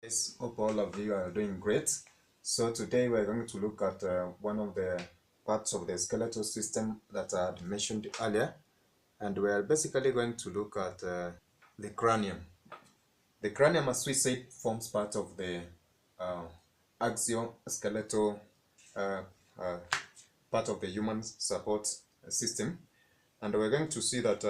Guys, hope all of you are doing great. So today we're going to look at one of the parts of the skeletal system that I had mentioned earlier, and we're basically going to look at the cranium. The cranium, as we said, forms part of the uh, axioskeletal uh, uh, part of the human support system, and we're going to see that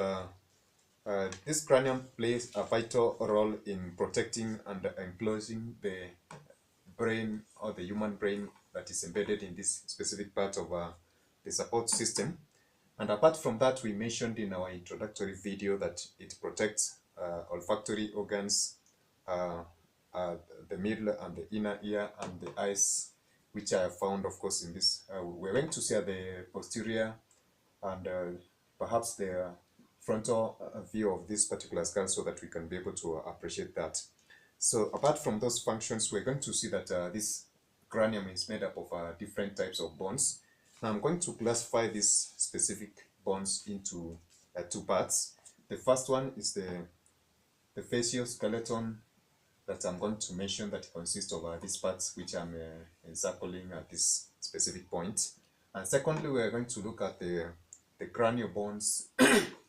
this cranium plays a vital role in protecting and enclosing the brain or the human brain that is embedded in this specific part of the support system. And apart from that, we mentioned in our introductory video that it protects olfactory organs, uh, uh, the middle and the inner ear and the eyes, which are found, of course, in this. We're going to see the posterior and perhaps the frontal view of this particular skull so that we can be able to appreciate that. So apart from those functions, we're going to see that this cranium is made up of different types of bones. Now I'm going to classify these specific bones into two parts. The first one is the facial skeleton that I'm going to mention, that consists of these parts which I'm encircling at this specific point. And secondly, we are going to look at the cranial bones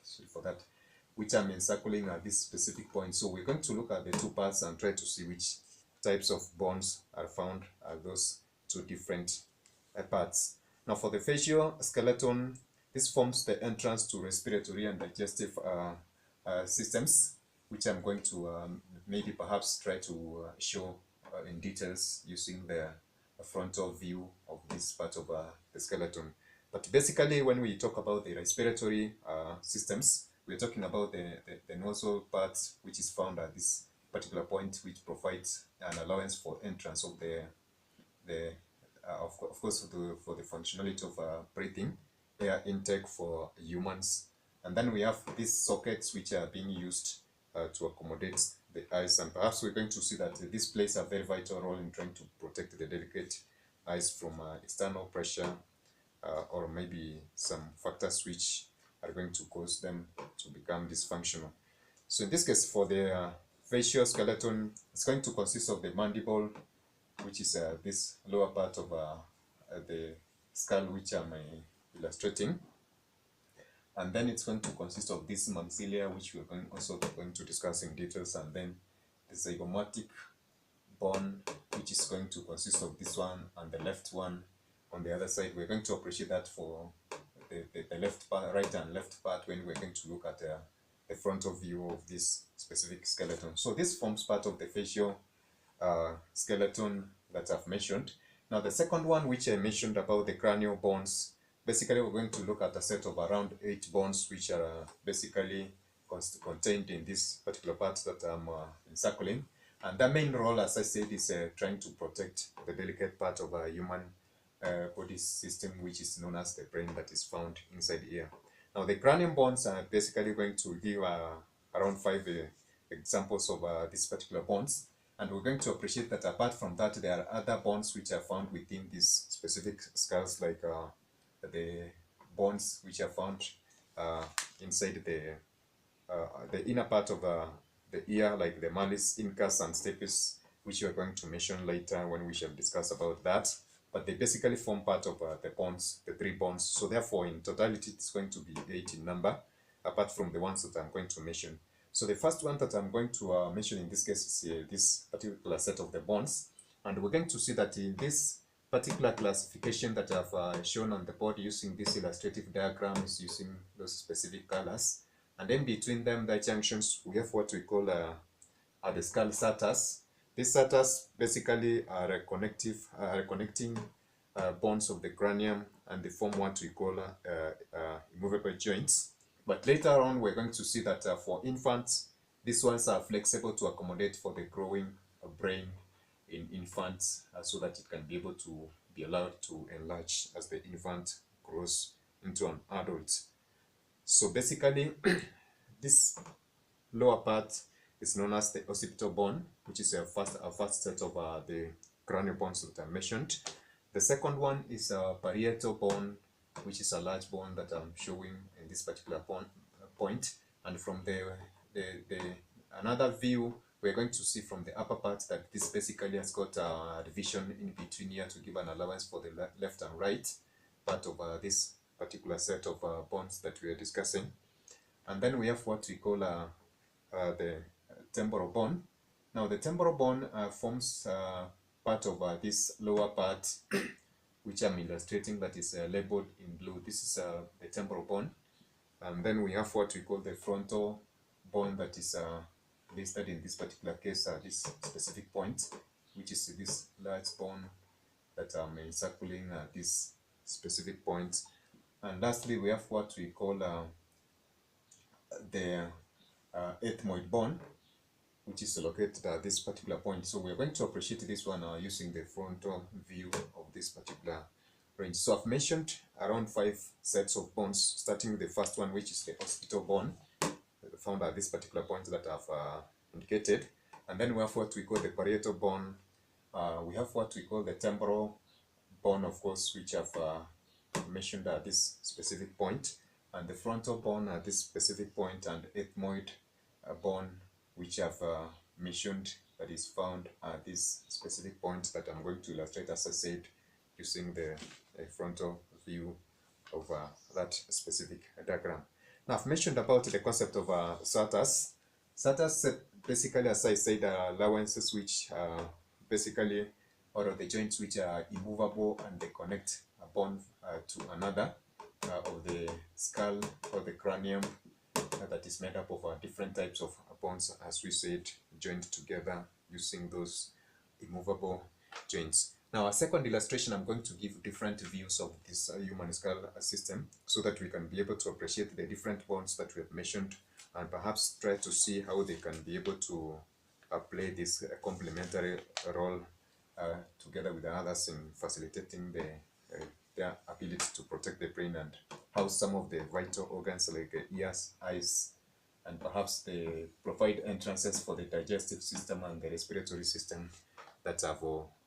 sorry for that, which I'm encircling at this specific point. So we're going to look at the two parts and try to see which types of bones are found at those two different parts. Now for the facial skeleton, this forms the entrance to respiratory and digestive systems, which I'm going to maybe perhaps try to show in details using the frontal view of this part of the skeleton. But basically, when we talk about the respiratory systems, we're talking about the nasal part, which is found at this particular point, which provides an allowance for entrance of of course, for the functionality of breathing, air intake for humans. And then we have these sockets which are being used to accommodate the eyes, and perhaps we're going to see that this plays a very vital role in trying to protect the delicate eyes from external pressure or maybe some factors which are going to cause them to become dysfunctional. So in this case, for the facial skeleton, it's going to consist of the mandible, which is this lower part of the skull, which I'm illustrating. And then it's going to consist of this maxilla, which we're also going to discuss in details, and then the zygomatic bone, which is going to consist of this one and the left one on the other side. We're going to appreciate that for the left part, right and left part, when we're going to look at the frontal view of this specific skeleton. So this forms part of the facial skeleton that I've mentioned. Now the second one, which I mentioned about the cranial bones, basically we're going to look at a set of around 8 bones which are basically contained in this particular part that I'm encircling. And their main role, as I said, is trying to protect the delicate part of a human body system, which is known as the brain, that is found inside here. Now the cranium bones are basically going to give around 5 examples of these particular bones. And we're going to appreciate that apart from that, there are other bones which are found within these specific skulls, like the bones which are found inside the inner part of the ear, like the malleus, incus, and stapes, which we are going to mention later when we shall discuss about that. But they basically form part of the bones, the 3 bones. So therefore, in totality, it's going to be 8 in number, apart from the ones that I'm going to mention. So the first one that I'm going to mention in this case is this particular set of the bones. And we're going to see that in this particular classification that I've shown on the board using these illustrative diagrams, using those specific colors, and then between them, the junctions, we have what we call the skull surters. These surters basically are connecting bones of the cranium, and they form what we call immovable joints. But later on, we're going to see that for infants, these ones are flexible to accommodate for the growing brain in infants, so that it can be able to be allowed to enlarge as the infant grows into an adult. So basically, this lower part is known as the occipital bone, which is a first set of the cranial bones that I mentioned. The second one is a parietal bone, which is a large bone that I'm showing in this particular point. And from another view, we're going to see from the upper part that this basically has got a division in between here to give an allowance for the left and right part of this particular set of bones that we are discussing. And then we have what we call the temporal bone. Now the temporal bone forms part of this lower part which I'm illustrating, that is labeled in blue. This is the temporal bone. And then we have what we call the frontal bone, that is listed in this particular case, this specific point, which is this large bone that I'm encircling this specific point. And lastly, we have what we call the ethmoid bone, which is located at this particular point. So we're going to appreciate this one using the frontal view of this particular range. So I've mentioned around 5 sets of bones, starting with the first one, which is the occipital bone, found at this particular point that I've indicated. And then we have what we call the parietal bone. We have what we call the temporal bone, of course, which I've mentioned at this specific point, and the frontal bone at this specific point, and ethmoid bone, which I've mentioned, that is found at this specific point that I'm going to illustrate, as I said, using the frontal view of that specific diagram. Now, I've mentioned about the concept of SATAs. SATAs basically, as I said, are allowances which basically, or the joints which are immovable and they connect a bone to another of the skull or the cranium that is made up of different types of bones, as we said, joined together using those immovable joints. Now, a second illustration, I'm going to give different views of this human skull system so that we can be able to appreciate the different bones that we have mentioned, and perhaps try to see how they can be able to play this complementary role together with others in facilitating their ability to protect the brain, and how some of the vital organs like ears, eyes, and perhaps they provide entrances for the digestive system and the respiratory system that I've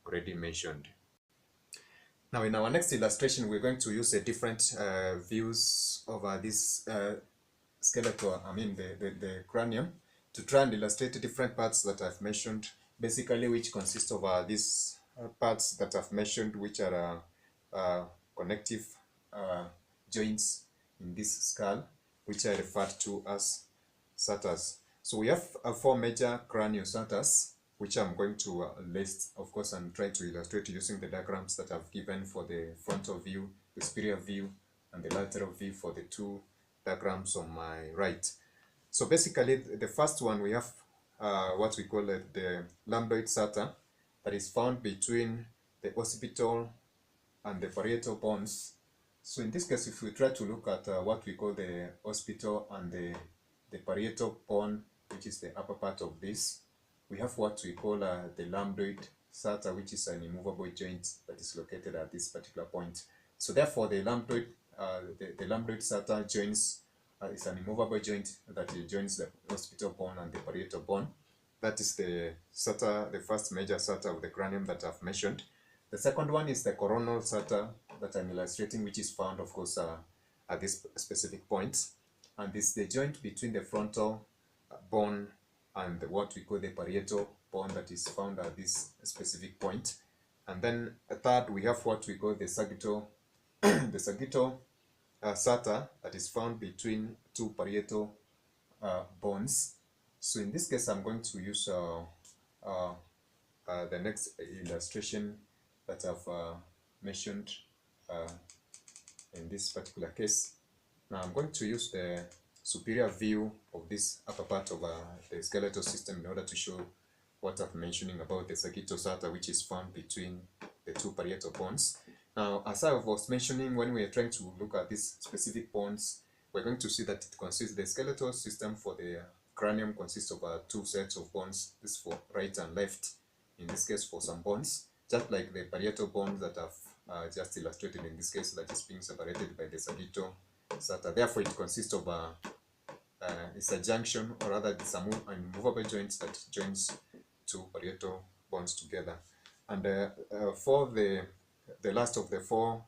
already mentioned. Now, in our next illustration, we're going to use different views of this skeletal, the cranium, to try and illustrate different parts that I've mentioned, basically which consist of these parts that I've mentioned, which are connective joints in this skull, which are referred to as SATAs. So we have 4 major craniosatars, which I'm going to list, of course, and try to illustrate using the diagrams that I've given for the frontal view, the superior view, and the lateral view for the 2 diagrams on my right. So basically, the first one, we have what we call the lambdoid sata, that is found between the occipital and the parietal bones. So in this case, if we try to look at what we call the occipital and the parietal bone, which is the upper part of this, we have what we call the lambdoid sata, which is an immovable joint that is located at this particular point. So therefore, the lambdoid sata joins is an immovable joint that joins the occipital bone and the parietal bone. That is the sata, the first major sata of the cranium that I've mentioned. The second one is the coronal sata that I'm illustrating, which is found, of course, at this specific point. And this is the joint between the frontal bone and what we call the parietal bone that is found at this specific point. And then a third, we have what we call the sagittal, the sagittal sata that is found between 2 parietal bones. So in this case, I'm going to use the next illustration that I've mentioned in this particular case. Now I'm going to use the superior view of this upper part of the skeletal system in order to show what I'm mentioning about the sagittal sata, which is found between the 2 parietal bones. Now, as I was mentioning, when we are trying to look at these specific bones, we're going to see that it consists, the skeletal system for the cranium consists of 2 sets of bones, this for right and left, in this case for some bones, just like the parietal bone that I've just illustrated in this case, that is being separated by the sagittal sata. Therefore, it consists of it's a junction, or rather it's a immovable joint that joins 2 parietal bones together. And for the last of the 4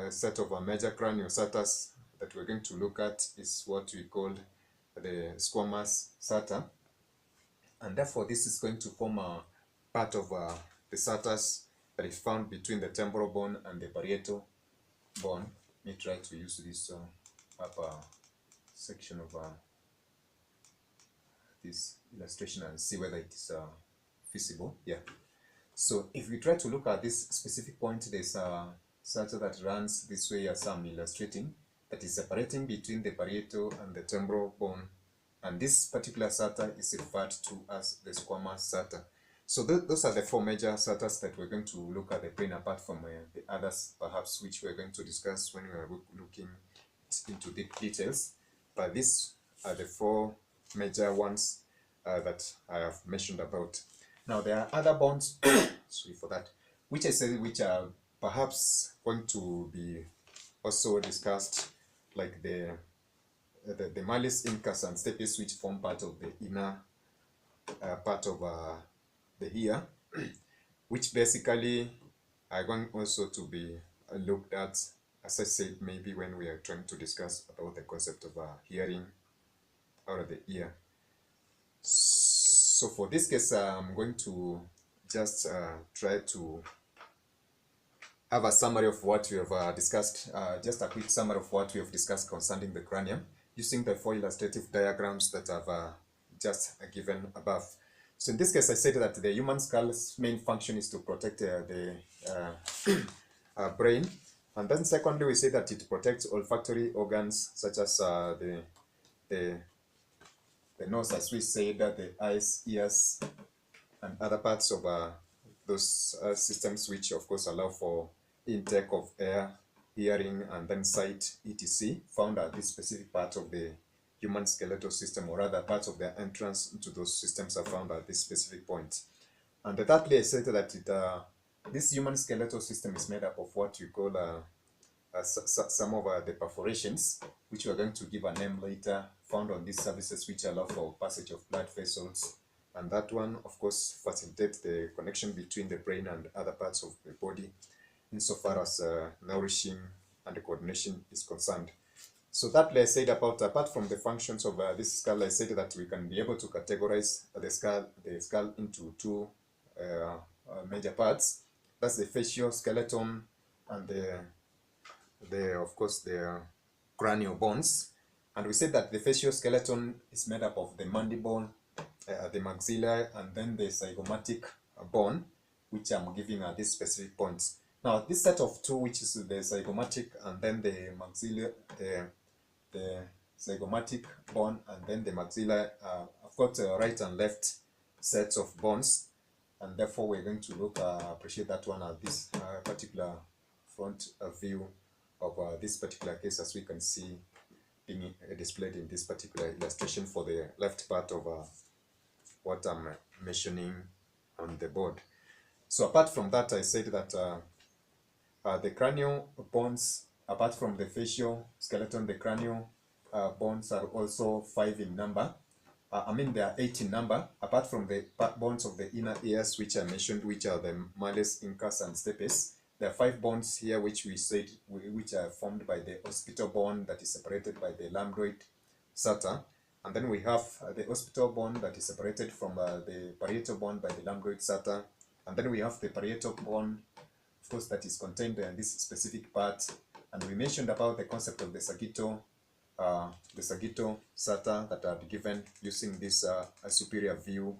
set of major craniosatas that we're going to look at is what we call the squamous sata. and therefore this is going to form a part of the satas that is found between the temporal bone and the parietal bone. Let me try to use this upper section of this illustration and see whether it is feasible. Yeah. So if we try to look at this specific point, there's a sata that runs this way as I'm illustrating, that is separating between the parietal and the temporal bone, and this particular sata is referred to as the squamous sata. So those are the four major satas that we're going to look at the brain, apart from the others perhaps which we're going to discuss when we are looking into the details. But these are the four major ones that I have mentioned about. Now there are other bones, sorry for that, which I said which are perhaps going to be also discussed, like the malleus incus and stapes, which form part of the inner part of the ear, which basically are going also to be looked at, as I said, maybe when we are trying to discuss about the concept of hearing out of the ear. So for this case, I'm going to just try to have a summary of what we have discussed, just a quick summary of what we have discussed concerning the cranium, using the four illustrative diagrams that I've just given above. So in this case, I said that the human skull's main function is to protect the brain. And then secondly, we say that it protects olfactory organs such as the nose, as we said, the eyes, ears, and other parts of those systems, which of course allow for intake of air, hearing, and then sight, etc., found at this specific part of the human skeletal system, or rather parts of the entrance into those systems are found at this specific point. And thirdly, I said that this human skeletal system is made up of what we call some of the perforations, which we are going to give a name later, found on these surfaces, which allow for passage of blood vessels. And that one, of course, facilitates the connection between the brain and other parts of the body, insofar as nourishing and coordination is concerned. So that I said about, apart from the functions of this skull, I said that we can be able to categorize the skull into two major parts. That's the facial skeleton and of course the cranial bones. And we said that the facial skeleton is made up of the mandible, the maxilla, and then the zygomatic bone, which I'm giving at this specific points. Now this set of two, which is the zygomatic and then the maxilla, the zygomatic bone and then the maxilla, I've got right and left sets of bones, and therefore we're going to look appreciate that one at this particular front view of this particular case, as we can see being displayed in this particular illustration for the left part of what I'm mentioning on the board. So apart from that, I said that the cranial bones, apart from the facial skeleton, the cranial bones are also 5 in number. They are 8 in number, apart from the bones of the inner ears, which I mentioned, which are the malleus incus and stapes. There are 5 bones here, which we said, which are formed by the occipital bone that is separated by the lambdoid sata. And then we have the occipital bone that is separated from the parietal bone by the lambdoid sata. And then we have the parietal bone, of course, that is contained in this specific part. And we mentioned about the concept of the sagittal sata that are given using this superior view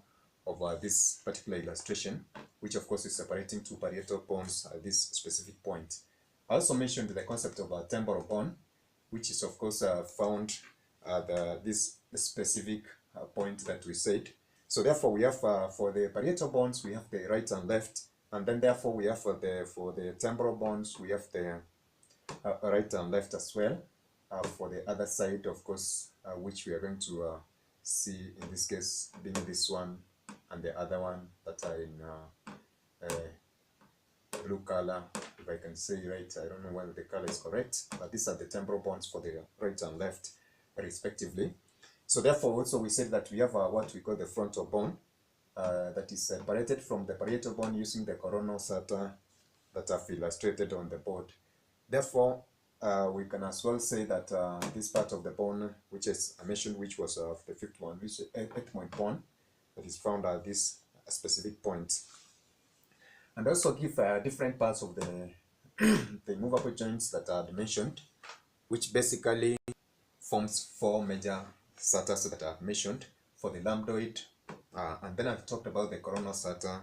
of this particular illustration, which of course is separating two parietal bones at this specific point. I also mentioned the concept of a temporal bone, which is of course found at this specific point that we said. So therefore we have for the parietal bones we have the right and left, and then therefore we have for the temporal bones we have the right and left as well. For the other side, of course, which we are going to see in this case being this one and the other one that are in blue color, if I can say right. I don't know whether the color is correct, but these are the temporal bones for the right and left respectively. So therefore also we said that we have what we call the frontal bone that is separated from the parietal bone using the coronal sata that I've illustrated on the board. Therefore we can as well say that this part of the bone, which is I mentioned, which was the fifth one, which is 8-point bone, that is found at this specific point, and also give different parts of the movable joints that are mentioned, which basically forms four major SATAs that I've mentioned for the lambdoid, and then I've talked about the coronal SATA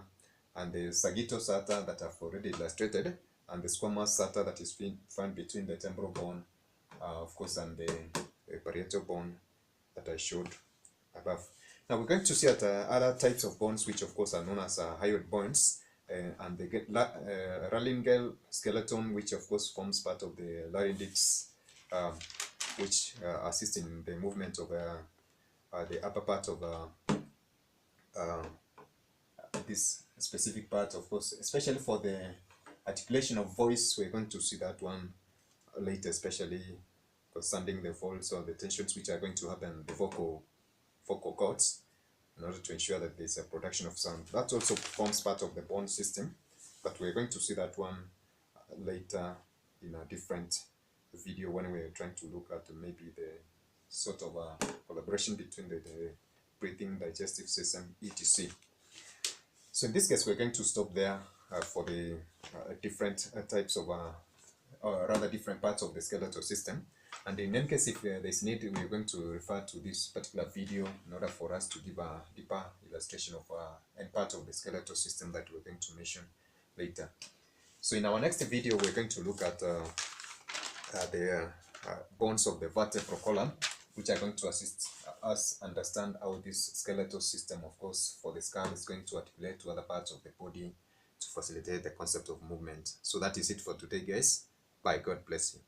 and the sagittal SATA that I've already illustrated, and the squamous SATA that is found between the temporal bone, of course, and the parietal bone that I showed above. Now we're going to see at other types of bones, which of course are known as hyoid bones, and they get laryngeal skeleton, which of course forms part of the larynx, which assists in the movement of the upper part of this specific part, of course, especially for the articulation of voice. We're going to see that one later, especially concerning the folds or the tensions which are going to happen in the vocal cords, in order to ensure that there's a production of sound. That also forms part of the bone system, but we're going to see that one later in a different video when we're trying to look at maybe the sort of collaboration between the breathing, digestive system, etc. So in this case, we're going to stop there for the different types of, or rather different parts of the skeletal system. And in any case, if there's need, we're going to refer to this particular video in order for us to give a deeper illustration of any part of the skeletal system that we're going to mention later. So in our next video, we're going to look at the bones of the vertebral column, which are going to assist us understand how this skeletal system, of course, for the skull is going to articulate to other parts of the body to facilitate the concept of movement. So that is it for today, guys. Bye. God bless you.